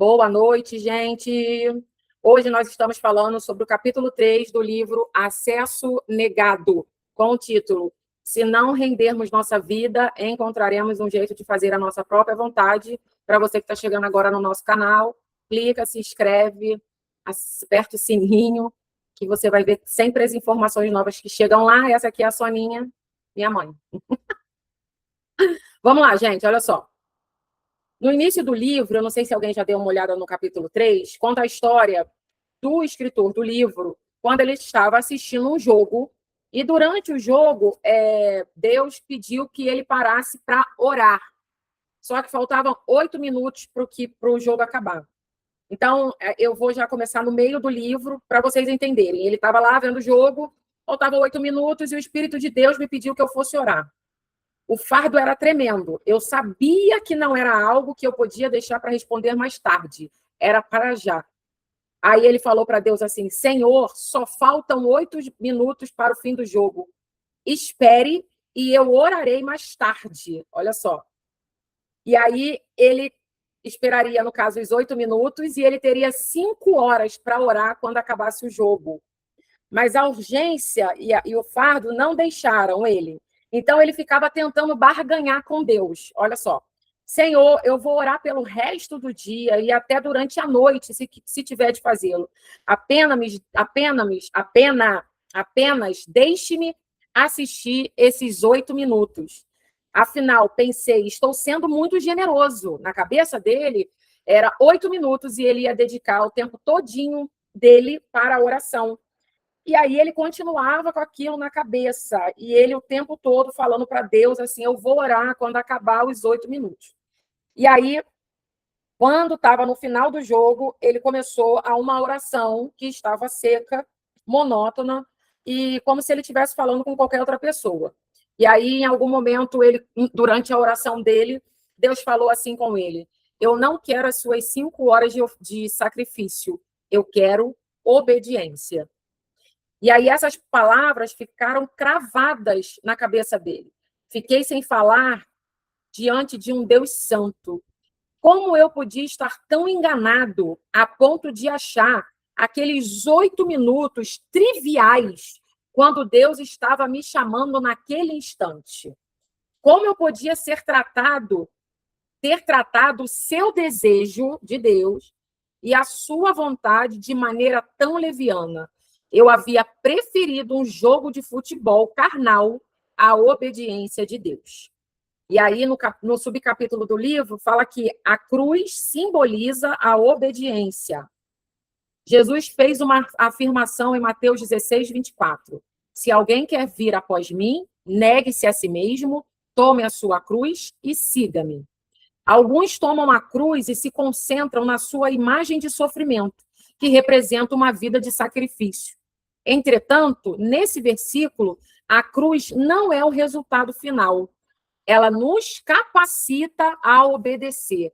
Boa noite, gente. Hoje nós estamos falando sobre o capítulo 3 do livro Acesso Negado, com o título Se não rendermos nossa vida, encontraremos um jeito de fazer a nossa própria vontade. Para você que está chegando agora no nosso canal, clica, se inscreve, aperta o sininho, que você vai ver sempre as informações novas que chegam lá. Essa aqui é a Soninha, minha mãe. Vamos lá, gente, olha só. No início do livro, eu não sei se alguém já deu uma olhada no capítulo 3, conta a história do escritor do livro, quando ele estava assistindo um jogo, e durante o jogo, Deus pediu que ele parasse para orar. Só que faltavam 8 minutos para o jogo acabar. Então, eu vou já começar no meio do livro, para vocês entenderem. Ele estava lá vendo o jogo, faltavam 8 minutos, e o Espírito de Deus me pediu que eu fosse orar. O fardo era tremendo. Eu sabia que não era algo que eu podia deixar para responder mais tarde. Era para já. Aí ele falou para Deus assim: Senhor, só faltam 8 minutos para o fim do jogo. Espere e eu orarei mais tarde. Olha só. E aí ele esperaria, no caso, os 8 minutos e ele teria 5 horas para orar quando acabasse o jogo. Mas a urgência e o fardo não deixaram ele. Então, ele ficava tentando barganhar com Deus. Olha só. Senhor, eu vou orar pelo resto do dia e até durante a noite, se tiver de fazê-lo. Apenas deixe-me assistir esses 8 minutos. Afinal, pensei, estou sendo muito generoso. Na cabeça dele, era 8 minutos e ele ia dedicar o tempo todinho dele para a oração. E aí ele continuava com aquilo na cabeça, e ele o tempo todo falando para Deus assim: eu vou orar quando acabar os 8 minutos. E aí, quando estava no final do jogo, ele começou a uma oração que estava seca, monótona, e como se ele estivesse falando com qualquer outra pessoa. E aí, em algum momento, durante a oração dele, Deus falou assim com ele: eu não quero as suas 5 horas de sacrifício, eu quero obediência. E aí essas palavras ficaram cravadas na cabeça dele. Fiquei sem falar diante de um Deus santo. Como eu podia estar tão enganado a ponto de achar aqueles 8 minutos triviais quando Deus estava me chamando naquele instante? Como eu podia ter tratado o seu desejo de Deus e a sua vontade de maneira tão leviana? Eu havia preferido um jogo de futebol carnal à obediência de Deus. E aí, no subcapítulo do livro, fala que a cruz simboliza a obediência. Jesus fez uma afirmação em Mateus 16, 24. Se alguém quer vir após mim, negue-se a si mesmo, tome a sua cruz e siga-me. Alguns tomam a cruz e se concentram na sua imagem de sofrimento, que representa uma vida de sacrifício. Entretanto, nesse versículo, a cruz não é o resultado final. Ela nos capacita a obedecer.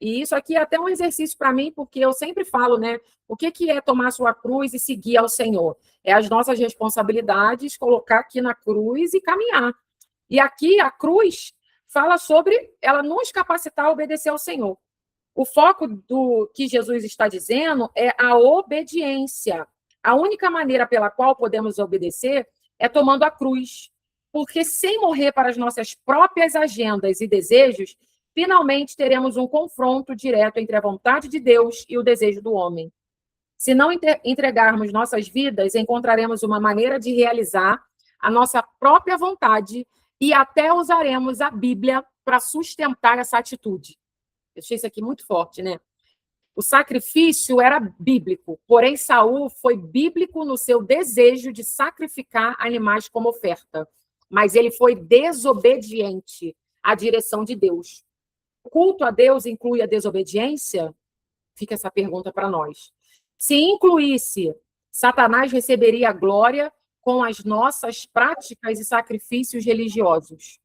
E isso aqui é até um exercício para mim, porque eu sempre falo, né? O que é tomar a sua cruz e seguir ao Senhor? É as nossas responsabilidades, colocar aqui na cruz e caminhar. E aqui a cruz fala sobre ela nos capacitar a obedecer ao Senhor. O foco do que Jesus está dizendo é a obediência. A única maneira pela qual podemos obedecer é tomando a cruz. Porque sem morrer para as nossas próprias agendas e desejos, finalmente teremos um confronto direto entre a vontade de Deus e o desejo do homem. Se não entregarmos nossas vidas, encontraremos uma maneira de realizar a nossa própria vontade e até usaremos a Bíblia para sustentar essa atitude. Eu achei isso aqui muito forte, né? O sacrifício era bíblico, porém Saul foi bíblico no seu desejo de sacrificar animais como oferta, mas ele foi desobediente à direção de Deus. O culto a Deus inclui a desobediência? Fica essa pergunta para nós. Se incluísse, Satanás receberia a glória com as nossas práticas e sacrifícios religiosos.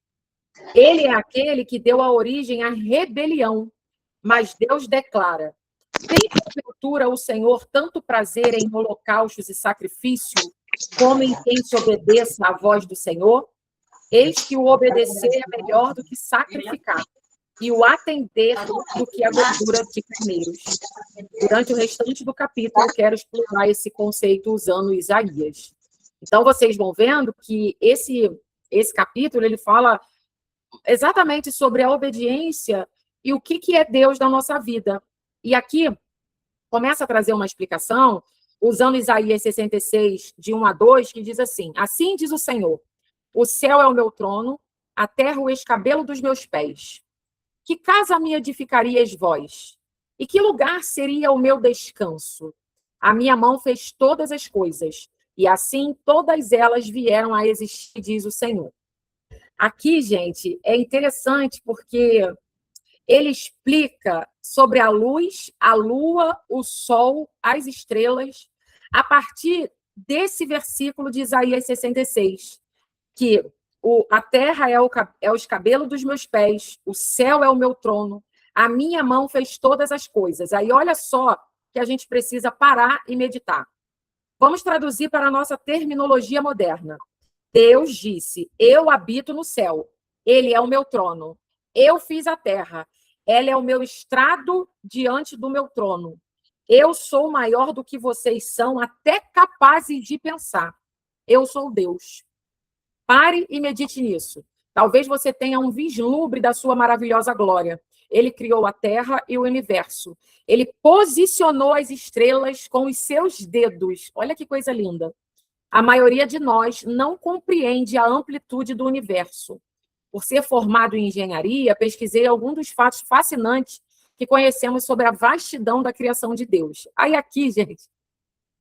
Ele é aquele que deu a origem à rebelião, mas Deus declara: tem porventura o Senhor tanto prazer em holocaustos e sacrifício, como em quem se obedeça à voz do Senhor? Eis que o obedecer é melhor do que sacrificar, e o atender do que a gordura de carneiros. Durante o restante do capítulo, eu quero explorar esse conceito usando Isaías. Então, vocês vão vendo que esse capítulo ele fala exatamente sobre a obediência e o que é Deus na nossa vida. E aqui começa a trazer uma explicação, usando Isaías 66, de 1 a 2, que diz assim: assim diz o Senhor, o céu é o meu trono, a terra o escabelo dos meus pés. Que casa me edificarias vós? E que lugar seria o meu descanso? A minha mão fez todas as coisas, e assim todas elas vieram a existir, diz o Senhor. Aqui, gente, é interessante porque ele explica sobre a luz, a lua, o sol, as estrelas, a partir desse versículo de Isaías 66, que a terra é o escabelo dos meus pés, o céu é o meu trono, a minha mão fez todas as coisas. Aí olha só que a gente precisa parar e meditar. Vamos traduzir para a nossa terminologia moderna. Deus disse: eu habito no céu, ele é o meu trono. Eu fiz a terra, ela é o meu estrado diante do meu trono. Eu sou maior do que vocês são, até capazes de pensar. Eu sou Deus. Pare e medite nisso. Talvez você tenha um vislumbre da sua maravilhosa glória. Ele criou a terra e o universo. Ele posicionou as estrelas com os seus dedos. Olha que coisa linda. A maioria de nós não compreende a amplitude do universo. Por ser formado em engenharia, pesquisei alguns dos fatos fascinantes que conhecemos sobre a vastidão da criação de Deus. Aí aqui, gente,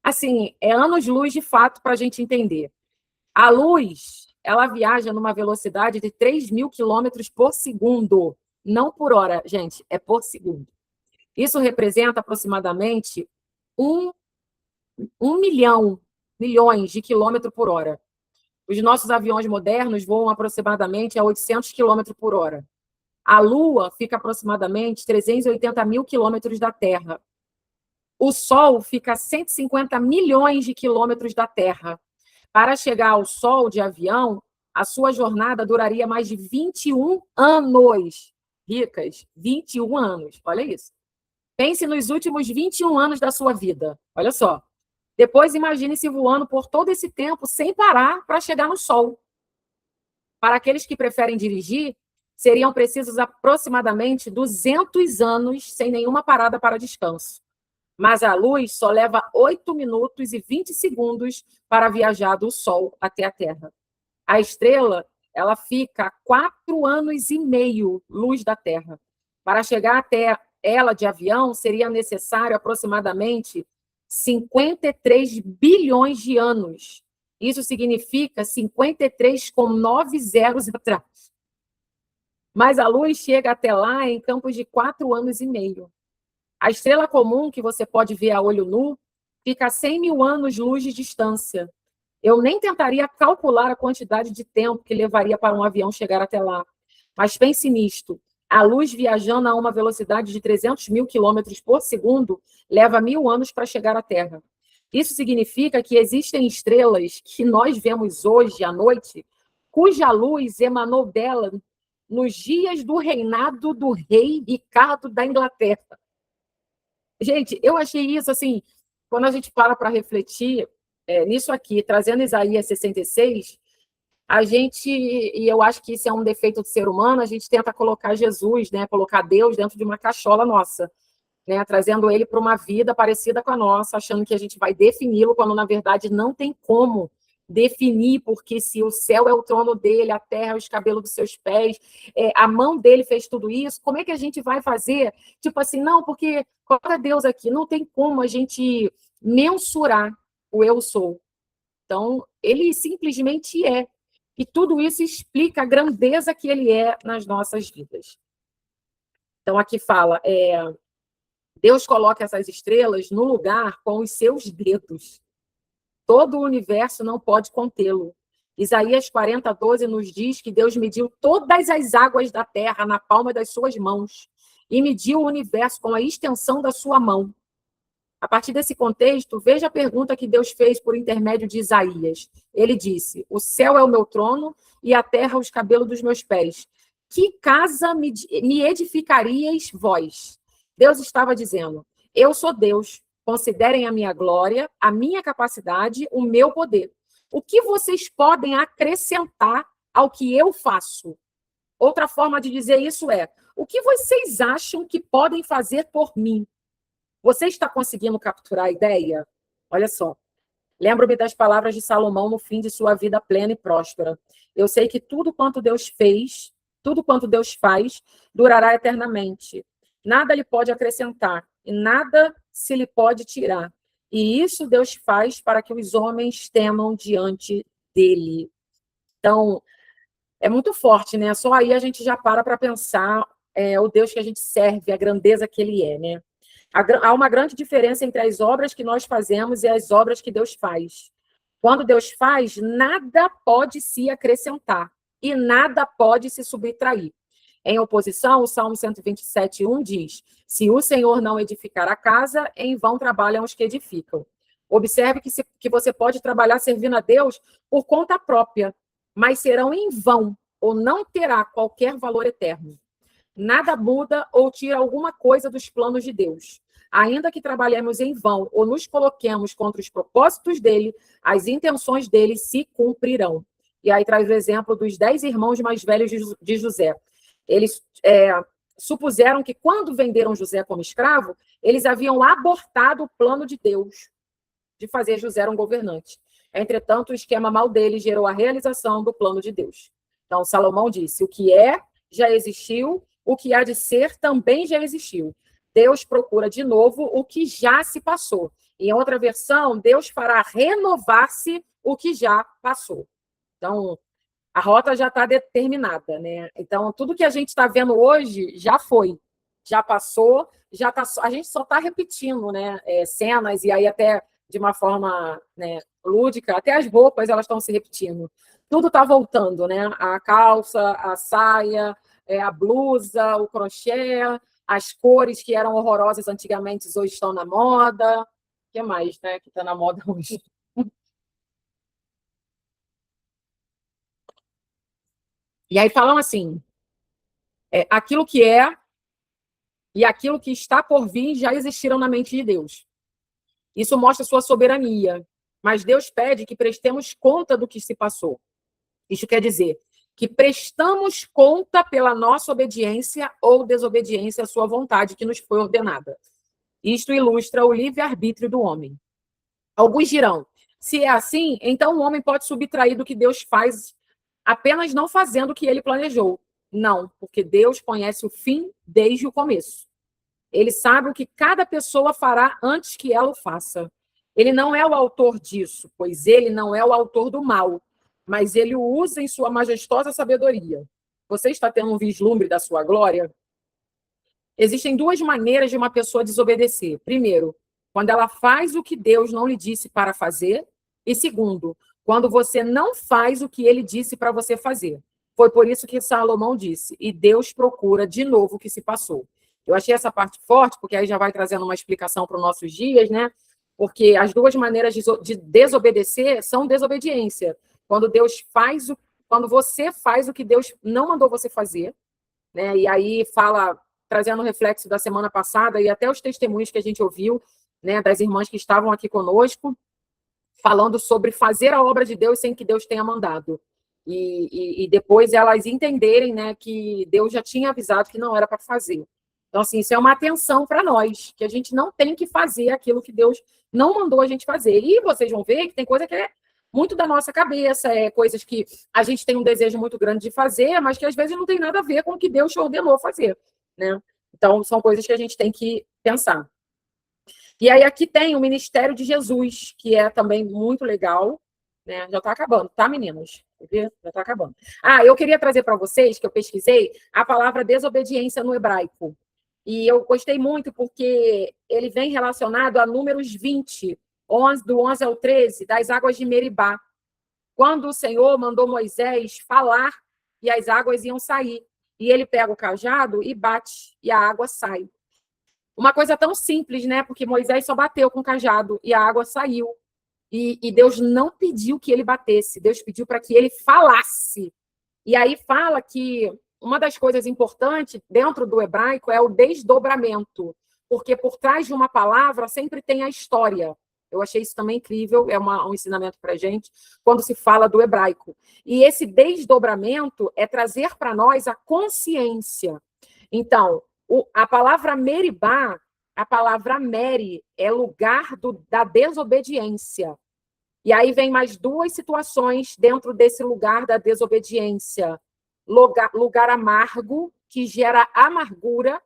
assim, é anos-luz de fato para a gente entender. A luz, ela viaja numa velocidade de 3.000 quilômetros por segundo. Não por hora, gente, é por segundo. Isso representa aproximadamente 1 milhões de quilômetros por hora. Os nossos aviões modernos voam aproximadamente a 800 quilômetros por hora. A Lua fica aproximadamente 380 mil quilômetros da Terra. O Sol fica a 150 milhões de quilômetros da Terra. Para chegar ao Sol de avião, a sua jornada duraria mais de 21 anos. Ricas, 21 anos. Olha isso. Pense nos últimos 21 anos da sua vida. Olha só. Depois, imagine-se voando por todo esse tempo sem parar para chegar no Sol. Para aqueles que preferem dirigir, seriam precisos aproximadamente 200 anos sem nenhuma parada para descanso. Mas a luz só leva 8 minutos e 20 segundos para viajar do Sol até a Terra. A estrela, ela fica a 4 anos e meio luz da Terra. Para chegar até ela de avião, seria necessário aproximadamente 53 bilhões de anos. Isso significa 53 com 9 zeros atrás. Mas a luz chega até lá em campos de 4 anos e meio. A estrela comum, que você pode ver a olho nu, fica a 100 mil anos-luz de distância. Eu nem tentaria calcular a quantidade de tempo que levaria para um avião chegar até lá. Mas pense nisto. A luz viajando a uma velocidade de 300 mil quilômetros por segundo leva 1.000 anos para chegar à Terra. Isso significa que existem estrelas que nós vemos hoje à noite, cuja luz emanou dela nos dias do reinado do rei Ricardo da Inglaterra. Gente, eu achei isso, assim, quando a gente para refletir nisso aqui, trazendo Isaías 66, a gente, e eu acho que isso é um defeito do ser humano, a gente tenta colocar Jesus, né, colocar Deus dentro de uma cachola nossa, né, trazendo ele para uma vida parecida com a nossa, achando que a gente vai defini-lo, quando na verdade não tem como definir, porque se o céu é o trono dele, a terra é o escabelo dos seus pés, a mão dele fez tudo isso, como é que a gente vai fazer? Tipo assim, não, porque coloca Deus aqui, não tem como a gente mensurar o eu sou. Então, ele simplesmente é. E tudo isso explica a grandeza que ele é nas nossas vidas. Então, aqui fala, Deus coloca essas estrelas no lugar com os seus dedos. Todo o universo não pode contê-lo. Isaías 40, 12 nos diz que Deus mediu todas as águas da terra na palma das suas mãos e mediu o universo com a extensão da sua mão. A partir desse contexto, veja a pergunta que Deus fez por intermédio de Isaías. Ele disse: o céu é o meu trono e a terra o escabelo dos meus pés. que casa me edificaríeis vós? Deus estava dizendo, eu sou Deus, considerem a minha glória, a minha capacidade, o meu poder. O que vocês podem acrescentar ao que eu faço? Outra forma de dizer isso é, o que vocês acham que podem fazer por mim? Você está conseguindo capturar a ideia? Olha só. Lembro-me das palavras de Salomão no fim de sua vida plena e próspera. Eu sei que tudo quanto Deus fez, tudo quanto Deus faz, durará eternamente. Nada lhe pode acrescentar e nada se lhe pode tirar. E isso Deus faz para que os homens temam diante dele. Então, é muito forte, né? Só aí a gente já para pensar o Deus que a gente serve, a grandeza que ele é, né? Há uma grande diferença entre as obras que nós fazemos e as obras que Deus faz. Quando Deus faz, nada pode se acrescentar e nada pode se subtrair. Em oposição, o Salmo 127:1 diz: se o Senhor não edificar a casa, em vão trabalham os que edificam. Observe que você pode trabalhar servindo a Deus por conta própria, mas serão em vão ou não terá qualquer valor eterno. Nada muda ou tira alguma coisa dos planos de Deus. Ainda que trabalhemos em vão ou nos coloquemos contra os propósitos dele, as intenções dele se cumprirão. E aí traz o exemplo dos 10 irmãos mais velhos de José. Eles supuseram que quando venderam José como escravo, eles haviam abortado o plano de Deus de fazer José um governante. Entretanto, o esquema mal dele gerou a realização do plano de Deus. Então, Salomão disse, o que é, já existiu, o que há de ser também já existiu. Deus procura de novo o que já se passou. Em outra versão, Deus fará renovar-se o que já passou. Então, a rota já está determinada, né? Então, tudo que a gente está vendo hoje já foi, já passou, já tá, a gente só está repetindo, né? Cenas, e aí até de uma forma, né, lúdica, até as roupas elas estão se repetindo. Tudo está voltando, né? A calça, a saia, a blusa, o crochê, as cores que eram horrorosas antigamente hoje estão na moda. O que mais, né, que está na moda hoje? E aí falam assim, aquilo que é e aquilo que está por vir já existiram na mente de Deus. Isso mostra sua soberania, mas Deus pede que prestemos conta do que se passou. Isso quer dizer que prestamos conta pela nossa obediência ou desobediência à sua vontade que nos foi ordenada. Isto ilustra o livre-arbítrio do homem. Alguns dirão, se é assim, então o homem pode subtrair do que Deus faz apenas não fazendo o que ele planejou. Não, porque Deus conhece o fim desde o começo. Ele sabe o que cada pessoa fará antes que ela o faça. Ele não é o autor disso, pois ele não é o autor do mal, mas ele o usa em sua majestosa sabedoria. Você está tendo um vislumbre da sua glória? Existem duas maneiras de uma pessoa desobedecer. Primeiro, quando ela faz o que Deus não lhe disse para fazer. E segundo, quando você não faz o que ele disse para você fazer. Foi por isso que Salomão disse, e Deus procura de novo o que se passou. Eu achei essa parte forte, porque aí já vai trazendo uma explicação para os nossos dias, né? Porque as duas maneiras de desobedecer são desobediência. Quando Deus faz quando você faz o que Deus não mandou você fazer, né? E aí fala, trazendo o reflexo da semana passada e até os testemunhos que a gente ouviu, né, das irmãs que estavam aqui conosco, falando sobre fazer a obra de Deus sem que Deus tenha mandado. E depois elas entenderem, né, que Deus já tinha avisado que não era para fazer. Então, assim, isso é uma atenção para nós, que a gente não tem que fazer aquilo que Deus não mandou a gente fazer. E vocês vão ver que tem coisa que é muito da nossa cabeça, coisas que a gente tem um desejo muito grande de fazer, mas que às vezes não tem nada a ver com o que Deus te ordenou fazer, né? Então, são coisas que a gente tem que pensar. E aí aqui tem o Ministério de Jesus, que é também muito legal, né? Já está acabando, tá, meninas? Já está acabando. Eu queria trazer para vocês, que eu pesquisei, a palavra desobediência no hebraico. E eu gostei muito porque ele vem relacionado a Números 20, do 11 ao 13, das águas de Meribá. Quando o Senhor mandou Moisés falar e as águas iam sair. E ele pega o cajado e bate, e a água sai. Uma coisa tão simples, né? Porque Moisés só bateu com o cajado e a água saiu. E Deus não pediu que ele batesse, Deus pediu para que ele falasse. E aí fala que uma das coisas importantes dentro do hebraico é o desdobramento, porque por trás de uma palavra sempre tem a história. Eu achei isso também incrível, é um ensinamento para a gente, quando se fala do hebraico. E esse desdobramento é trazer para nós a consciência. Então, a palavra Meribá, a palavra Meri, é lugar da desobediência. E aí vem mais duas situações dentro desse lugar da desobediência. Lugar amargo, que gera amargura,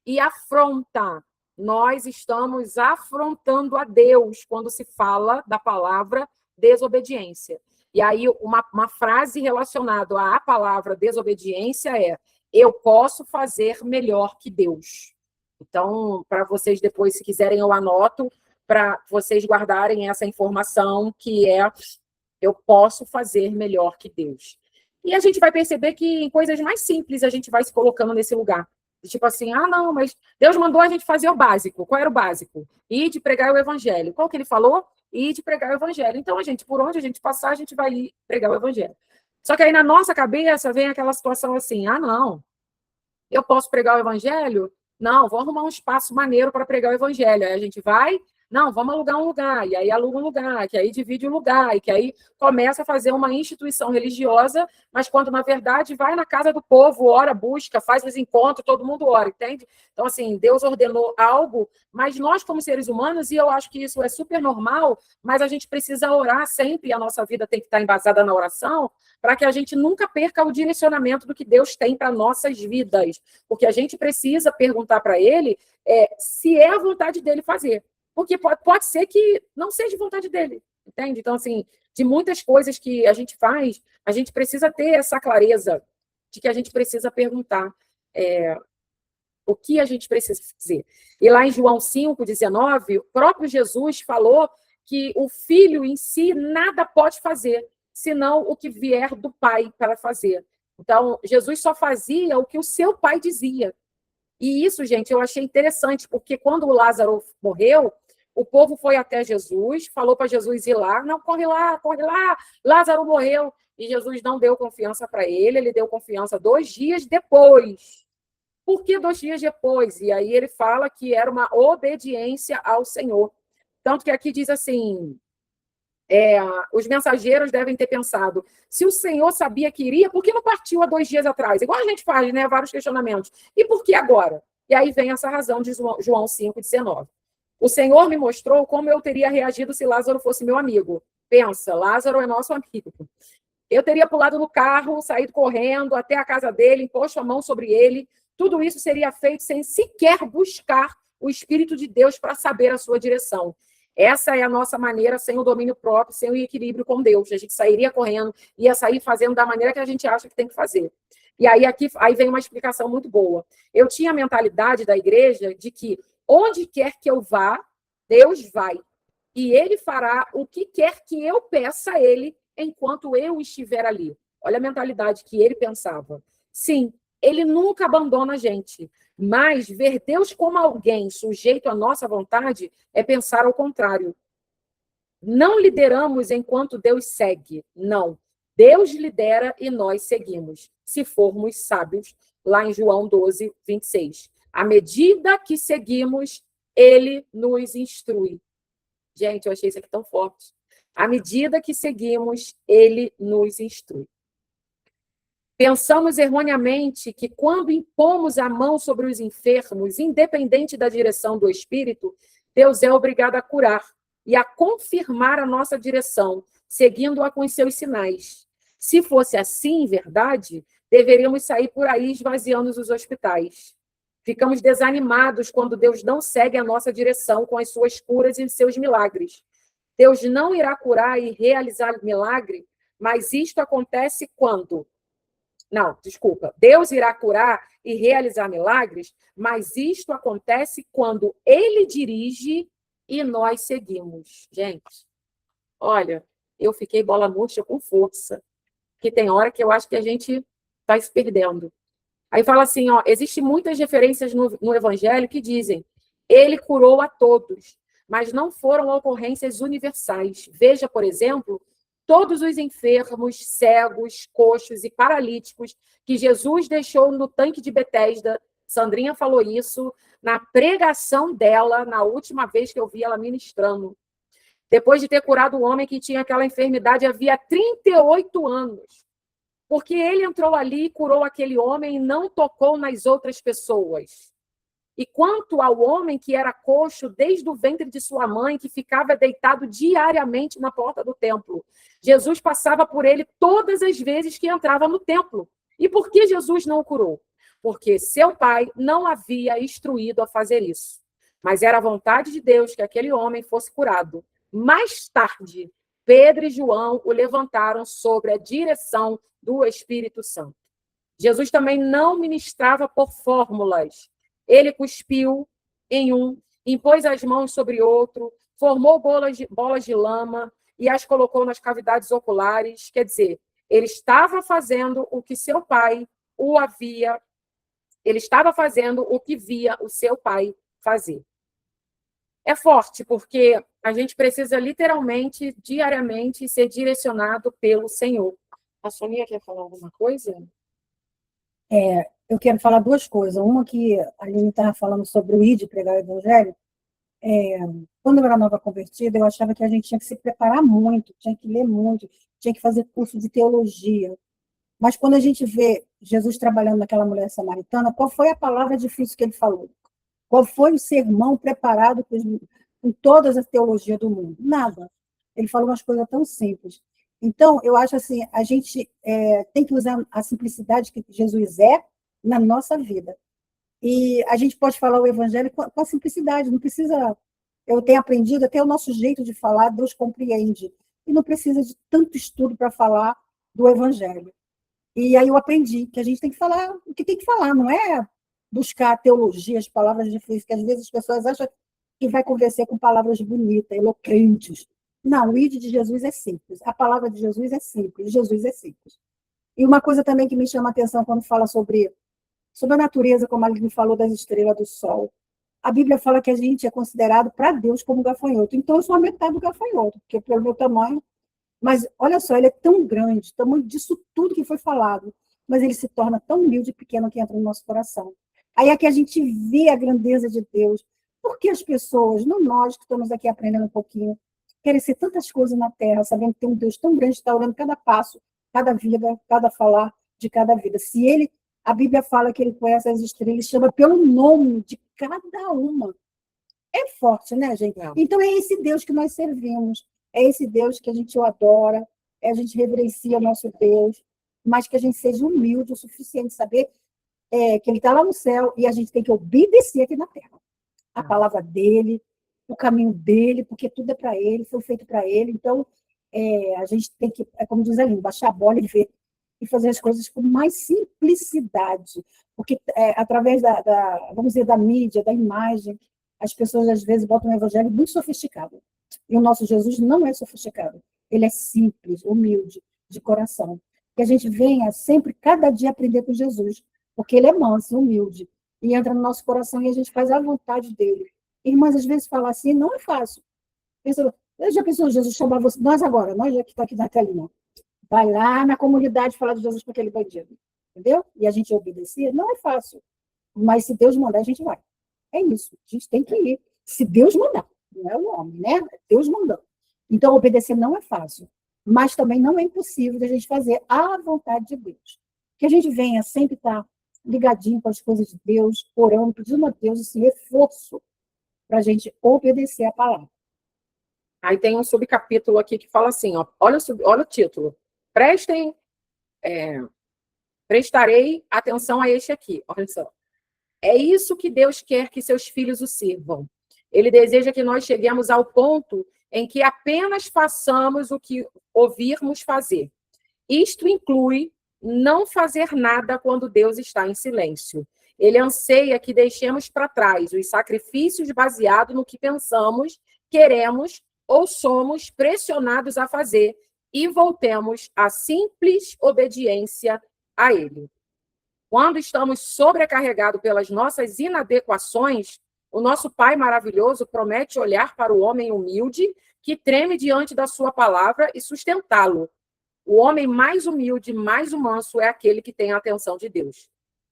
e afronta. Nós estamos afrontando a Deus quando se fala da palavra desobediência. E aí uma frase relacionada à palavra desobediência é: eu posso fazer melhor que Deus. Então, para vocês depois, se quiserem, eu anoto, para vocês guardarem essa informação, que é: eu posso fazer melhor que Deus. E a gente vai perceber que em coisas mais simples a gente vai se colocando nesse lugar. Tipo assim, não, mas Deus mandou a gente fazer o básico. Qual era o básico? Ir de pregar o evangelho. Qual que ele falou? Ir de pregar o evangelho. Então, por onde a gente passar, a gente vai ir pregar o evangelho. Só que aí na nossa cabeça vem aquela situação assim: não, eu posso pregar o evangelho? Não, vou arrumar um espaço maneiro para pregar o evangelho. Aí a gente vai, não, vamos alugar um lugar, e aí aluga um lugar, que aí divide o lugar, e que aí começa a fazer uma instituição religiosa, mas quando, na verdade, vai na casa do povo, ora, busca, faz os encontros, todo mundo ora, entende? Então, assim, Deus ordenou algo, mas nós, como seres humanos, e eu acho que isso é super normal, mas a gente precisa orar sempre, a nossa vida tem que estar embasada na oração, para que a gente nunca perca o direcionamento do que Deus tem para nossas vidas, porque a gente precisa perguntar para Ele se é a vontade dele fazer. Porque pode ser que não seja vontade dele, entende? Então, assim, de muitas coisas que a gente faz, a gente precisa ter essa clareza de que a gente precisa perguntar o que a gente precisa fazer. E lá em João 5,19, o próprio Jesus falou que o filho em si nada pode fazer, senão o que vier do Pai para fazer. Então, Jesus só fazia o que o seu Pai dizia. E isso, gente, eu achei interessante, porque quando o Lázaro morreu, o povo foi até Jesus, falou para Jesus ir lá, não, corre lá, Lázaro morreu. E Jesus não deu confiança para ele deu confiança 2 dias depois. Por que 2 dias depois? E aí ele fala que era uma obediência ao Senhor. Tanto que aqui diz assim, os mensageiros devem ter pensado: se o Senhor sabia que iria, por que não partiu há 2 dias atrás? Igual a gente faz, né? Vários questionamentos. E por que agora? E aí vem essa razão de João 5,19. O Senhor me mostrou como eu teria reagido se Lázaro fosse meu amigo. Pensa, Lázaro é nosso amigo. Eu teria pulado no carro, saído correndo até a casa dele, posto a mão sobre ele. Tudo isso seria feito sem sequer buscar o Espírito de Deus para saber a sua direção. Essa é a nossa maneira, sem o domínio próprio, sem o equilíbrio com Deus. A gente sairia correndo, ia sair fazendo da maneira que a gente acha que tem que fazer. E aí vem uma explicação muito boa. Eu tinha a mentalidade da igreja de que onde quer que eu vá, Deus vai. E ele fará o que quer que eu peça a ele enquanto eu estiver ali. Olha a mentalidade que ele pensava. Sim, ele nunca abandona a gente. Mas ver Deus como alguém sujeito à nossa vontade é pensar ao contrário. Não lideramos enquanto Deus segue. Não. Deus lidera e nós seguimos, se formos sábios, lá em João 12:26. À medida que seguimos, ele nos instrui. Gente, eu achei isso aqui tão forte. À medida que seguimos, ele nos instrui. Pensamos erroneamente que quando impomos a mão sobre os enfermos, independente da direção do Espírito, Deus é obrigado a curar e a confirmar a nossa direção, seguindo-a com os seus sinais. Se fosse assim, verdade, deveríamos sair por aí esvaziando os hospitais. Ficamos desanimados quando Deus não segue a nossa direção com as suas curas e seus milagres. Deus não irá curar e realizar milagre, mas isto acontece quando... Não, desculpa. Deus irá curar e realizar milagres, mas isto acontece quando ele dirige e nós seguimos. Gente, olha, eu fiquei bola murcha com força, porque tem hora que eu acho que a gente está se perdendo. Aí fala assim, existem muitas referências no Evangelho que dizem: ele curou a todos, mas não foram ocorrências universais. Veja, por exemplo, todos os enfermos, cegos, coxos e paralíticos que Jesus deixou no tanque de Betesda. Sandrinha falou isso na pregação dela, na última vez que eu vi ela ministrando. Depois de ter curado o homem que tinha aquela enfermidade havia 38 anos. Porque ele entrou ali, curou aquele homem e não tocou nas outras pessoas. E quanto ao homem que era coxo desde o ventre de sua mãe, que ficava deitado diariamente na porta do templo, Jesus passava por ele todas as vezes que entrava no templo. E por que Jesus não o curou? Porque seu pai não havia instruído a fazer isso. Mas era a vontade de Deus que aquele homem fosse curado. Mais tarde, Pedro e João o levantaram sobre a direção do Espírito Santo. Jesus também não ministrava por fórmulas. Ele cuspiu em um, impôs as mãos sobre outro, formou bolas de lama e as colocou nas cavidades oculares. Quer dizer, ele estava fazendo o que seu pai o havia, ele estava fazendo o que via o seu pai fazer. É forte, porque a gente precisa literalmente, diariamente, ser direcionado pelo Senhor. A Sonia quer falar alguma coisa? Eu quero falar duas coisas. Uma que a Aline estava falando sobre o ir de pregar o evangelho. Quando eu era nova convertida, eu achava que a gente tinha que se preparar muito, tinha que ler muito, tinha que fazer curso de teologia. Mas quando a gente vê Jesus trabalhando naquela mulher samaritana, qual foi a palavra difícil que ele falou? Qual foi o sermão preparado com todas as teologias do mundo? Nada. Ele falou umas coisas tão simples. Então, eu acho assim, a gente tem que usar a simplicidade que Jesus é na nossa vida. E a gente pode falar o evangelho com a simplicidade, não precisa... Eu tenho aprendido, até o nosso jeito de falar, Deus compreende. E não precisa de tanto estudo para falar do evangelho. E aí eu aprendi que a gente tem que falar o que tem que falar, não é buscar teologias, palavras difíceis, que às vezes as pessoas acham que vai conversar com palavras bonitas, eloquentes. Não, o ID de Jesus é simples. A palavra de Jesus é simples. Jesus é simples. E uma coisa também que me chama a atenção quando fala sobre a natureza, como a Aline falou das estrelas do sol. A Bíblia fala que a gente é considerado para Deus como gafanhoto. Então, eu sou a metade do gafanhoto, porque pelo meu tamanho. Mas, olha só, ele é tão grande, tamanho disso tudo que foi falado, mas ele se torna tão humilde e pequeno que entra no nosso coração. Aí é que a gente vê a grandeza de Deus. Por que as pessoas, não nós que estamos aqui aprendendo um pouquinho, querem ser tantas coisas na Terra, sabendo que tem um Deus tão grande que está olhando cada passo, cada vida, cada falar de cada vida. Se ele, a Bíblia fala que ele conhece as estrelas, ele chama pelo nome de cada uma. É forte, né, gente? Então é esse Deus que nós servimos, é esse Deus que a gente o adora, a gente reverencia o nosso Deus, mas que a gente seja humilde o suficiente de saber que ele está lá no céu e a gente tem que obedecer aqui na terra. A palavra dele, o caminho dele, porque tudo é para ele, foi feito para ele. Então, a gente tem que, como diz ali, baixar a bola e ver, e fazer as coisas com mais simplicidade. Porque através vamos dizer, da mídia, da imagem, as pessoas às vezes botam um evangelho muito sofisticado. E o nosso Jesus não é sofisticado. Ele é simples, humilde, de coração. Que a gente venha sempre, cada dia, aprender com Jesus. Porque ele é manso, humilde. E entra no nosso coração e a gente faz a vontade dele. Irmãs, às vezes, falar assim não é fácil. Já pensou Jesus chamar você? Nós agora, nós que está aqui na telinha. Vai lá na comunidade falar de Jesus para aquele bandido. Entendeu? E a gente obedecer, não é fácil. Mas se Deus mandar, a gente vai. É isso. A gente tem que ir. Se Deus mandar. Não é o homem, né? É Deus mandando. Então, obedecer não é fácil. Mas também não é impossível de a gente fazer a vontade de Deus. Que a gente venha sempre estar ligadinho com as coisas de Deus, orando, pedindo a Deus esse reforço para a gente obedecer a palavra. Aí tem um subcapítulo aqui que fala assim, ó, olha o título. Prestarei atenção a este aqui. Olha só. É isso que Deus quer que seus filhos o sirvam. Ele deseja que nós cheguemos ao ponto em que apenas façamos o que ouvirmos fazer. Isto inclui não fazer nada quando Deus está em silêncio. Ele anseia que deixemos para trás os sacrifícios baseados no que pensamos, queremos ou somos pressionados a fazer e voltemos à simples obediência a Ele. Quando estamos sobrecarregados pelas nossas inadequações, o nosso Pai maravilhoso promete olhar para o homem humilde que treme diante da sua palavra e sustentá-lo. O homem mais humilde, mais manso é aquele que tem a atenção de Deus.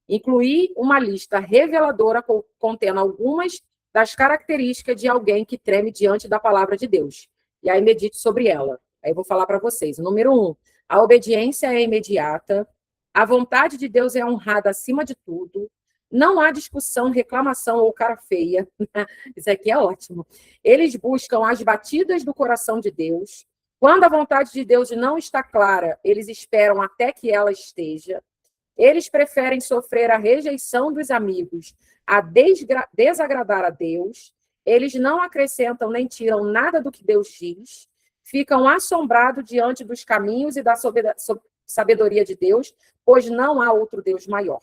Incluí uma lista reveladora contendo algumas das características de alguém que treme diante da palavra de Deus. E aí medite sobre ela. Aí eu vou falar para vocês. Número 1, a obediência é imediata. A vontade de Deus é honrada acima de tudo. Não há discussão, reclamação ou cara feia. Isso aqui é ótimo. Eles buscam as batidas do coração de Deus. Quando a vontade de Deus não está clara, eles esperam até que ela esteja. Eles preferem sofrer a rejeição dos amigos a desagradar a Deus. Eles não acrescentam nem tiram nada do que Deus diz. Ficam assombrados diante dos caminhos e da sabedoria de Deus, pois não há outro Deus maior.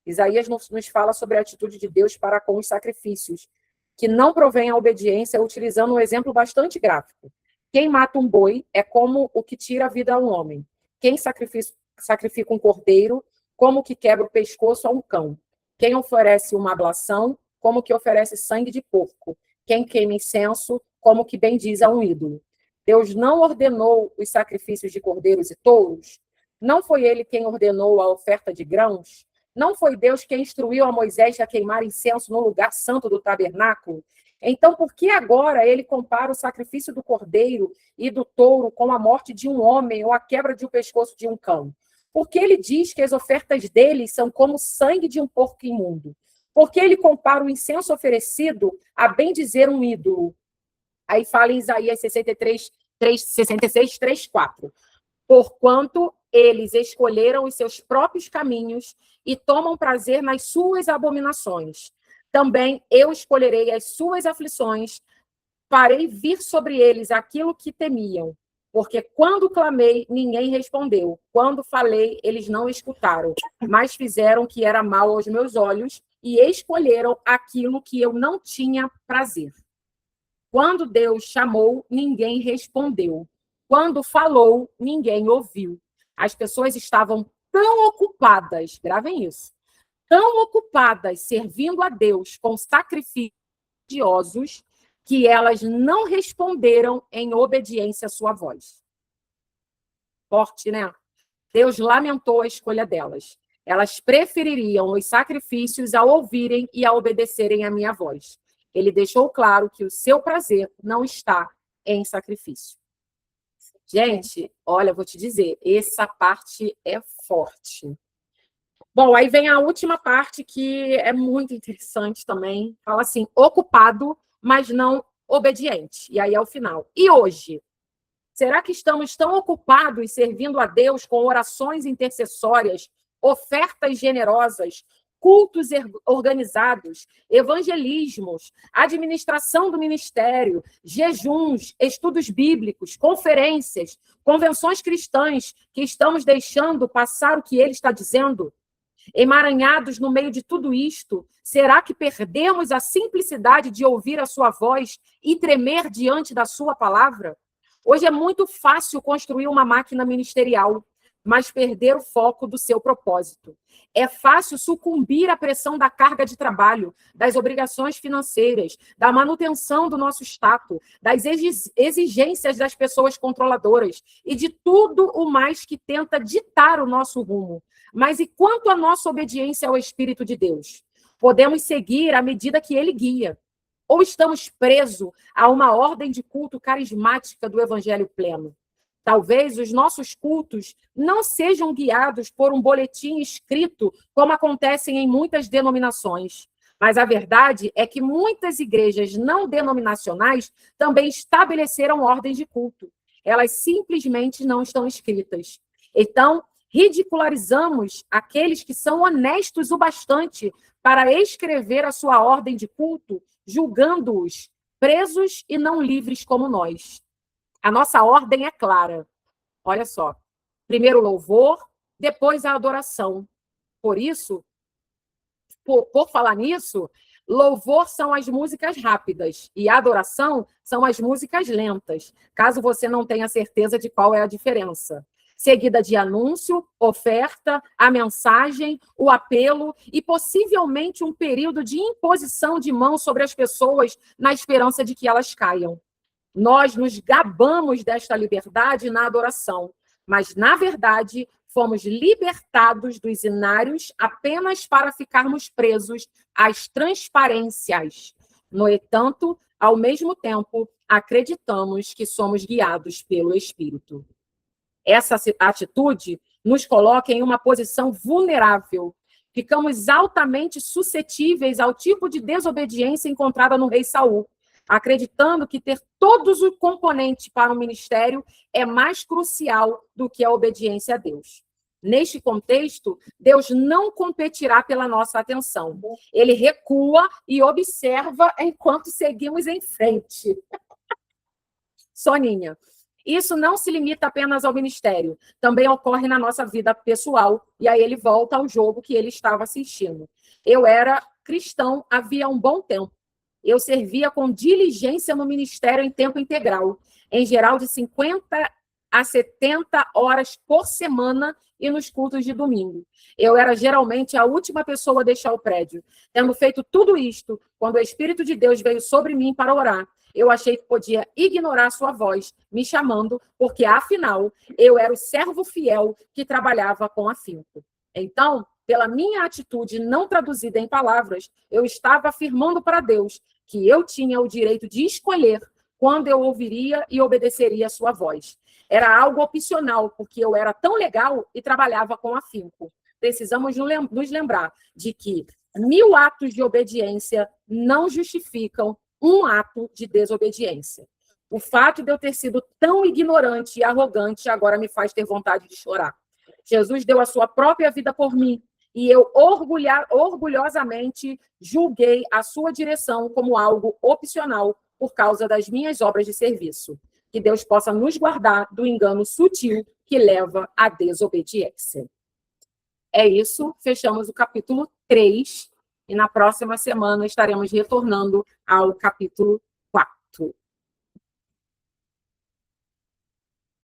Isaías nos fala sobre a atitude de Deus para com os sacrifícios, que não provém a obediência, utilizando um exemplo bastante gráfico. Quem mata um boi é como o que tira a vida a um homem. Quem sacrifica um cordeiro, como o que quebra o pescoço a um cão. Quem oferece uma ablação, como o que oferece sangue de porco. Quem queima incenso, como o que bendiz a um ídolo. Deus não ordenou os sacrifícios de cordeiros e touros? Não foi ele quem ordenou a oferta de grãos? Não foi Deus quem instruiu a Moisés a queimar incenso no lugar santo do tabernáculo? Então, por que agora ele compara o sacrifício do cordeiro e do touro com a morte de um homem ou a quebra de um pescoço de um cão? Porque ele diz que as ofertas dele são como o sangue de um porco imundo? Porque ele compara o incenso oferecido a bem dizer um ídolo? Aí fala em Isaías 66, 3, 4. Porquanto eles escolheram os seus próprios caminhos e tomam prazer nas suas abominações. Também eu escolherei as suas aflições, farei vir sobre eles aquilo que temiam. Porque quando clamei, ninguém respondeu. Quando falei, eles não escutaram, mas fizeram o que era mal aos meus olhos e escolheram aquilo que eu não tinha prazer. Quando Deus chamou, ninguém respondeu. Quando falou, ninguém ouviu. As pessoas estavam tão ocupadas, gravem isso, tão ocupadas servindo a Deus com sacrifícios religiosos, que elas não responderam em obediência à sua voz. Forte, né? Deus lamentou a escolha delas. Elas prefeririam os sacrifícios a ouvirem e a obedecerem à minha voz. Ele deixou claro que o seu prazer não está em sacrifício. Gente, olha, vou te dizer, essa parte é forte. Bom, aí vem a última parte que é muito interessante também. Fala assim, ocupado, mas não obediente. E aí é o final. E hoje? Será que estamos tão ocupados servindo a Deus com orações intercessórias, ofertas generosas, cultos organizados, evangelismos, administração do ministério, jejuns, estudos bíblicos, conferências, convenções cristãs, que estamos deixando passar o que ele está dizendo? Emaranhados no meio de tudo isto, será que perdemos a simplicidade de ouvir a sua voz e tremer diante da sua palavra? Hoje é muito fácil construir uma máquina ministerial, mas perder o foco do seu propósito. É fácil sucumbir à pressão da carga de trabalho, das obrigações financeiras, da manutenção do nosso status, das exigências das pessoas controladoras e de tudo o mais que tenta ditar o nosso rumo. Mas e quanto à nossa obediência ao Espírito de Deus? Podemos seguir à medida que ele guia. Ou estamos presos a uma ordem de culto carismática do Evangelho pleno? Talvez os nossos cultos não sejam guiados por um boletim escrito, como acontecem em muitas denominações. Mas a verdade é que muitas igrejas não denominacionais também estabeleceram ordens de culto. Elas simplesmente não estão escritas. Então, ridicularizamos aqueles que são honestos o bastante para escrever a sua ordem de culto, julgando-os presos e não livres como nós. A nossa ordem é clara. Olha só. Primeiro o louvor, depois a adoração. Por isso, por falar nisso, louvor são as músicas rápidas e adoração são as músicas lentas, caso você não tenha certeza de qual é a diferença. Seguida de anúncio, oferta, a mensagem, o apelo e possivelmente um período de imposição de mãos sobre as pessoas na esperança de que elas caiam. Nós nos gabamos desta liberdade na adoração, mas, na verdade, fomos libertados dos inários apenas para ficarmos presos às transparências. No entanto, ao mesmo tempo, acreditamos que somos guiados pelo Espírito. Essa atitude nos coloca em uma posição vulnerável. Ficamos altamente suscetíveis ao tipo de desobediência encontrada no rei Saul, acreditando que ter todos os componentes para o ministério é mais crucial do que a obediência a Deus. Neste contexto, Deus não competirá pela nossa atenção. Ele recua e observa enquanto seguimos em frente. Soninha. Isso não se limita apenas ao ministério, também ocorre na nossa vida pessoal, e aí ele volta ao jogo que ele estava assistindo. Eu era cristão havia um bom tempo. Eu servia com diligência no ministério em tempo integral, em geral de 50 a 70 horas por semana e nos cultos de domingo. Eu era geralmente a última pessoa a deixar o prédio. Tendo feito tudo isto, quando o Espírito de Deus veio sobre mim para orar, eu achei que podia ignorar sua voz, me chamando, porque, afinal, eu era o servo fiel que trabalhava com afinco. Então, pela minha atitude não traduzida em palavras, eu estava afirmando para Deus que eu tinha o direito de escolher quando eu ouviria e obedeceria a sua voz. Era algo opcional, porque eu era tão legal e trabalhava com afinco. Precisamos nos lembrar de que 1000 atos de obediência não justificam um ato de desobediência. O fato de eu ter sido tão ignorante e arrogante agora me faz ter vontade de chorar. Jesus deu a sua própria vida por mim e eu orgulhosamente julguei a sua direção como algo opcional por causa das minhas obras de serviço. Que Deus possa nos guardar do engano sutil que leva à desobediência. É isso, fechamos o capítulo 3 e na próxima semana estaremos retornando ao capítulo 4.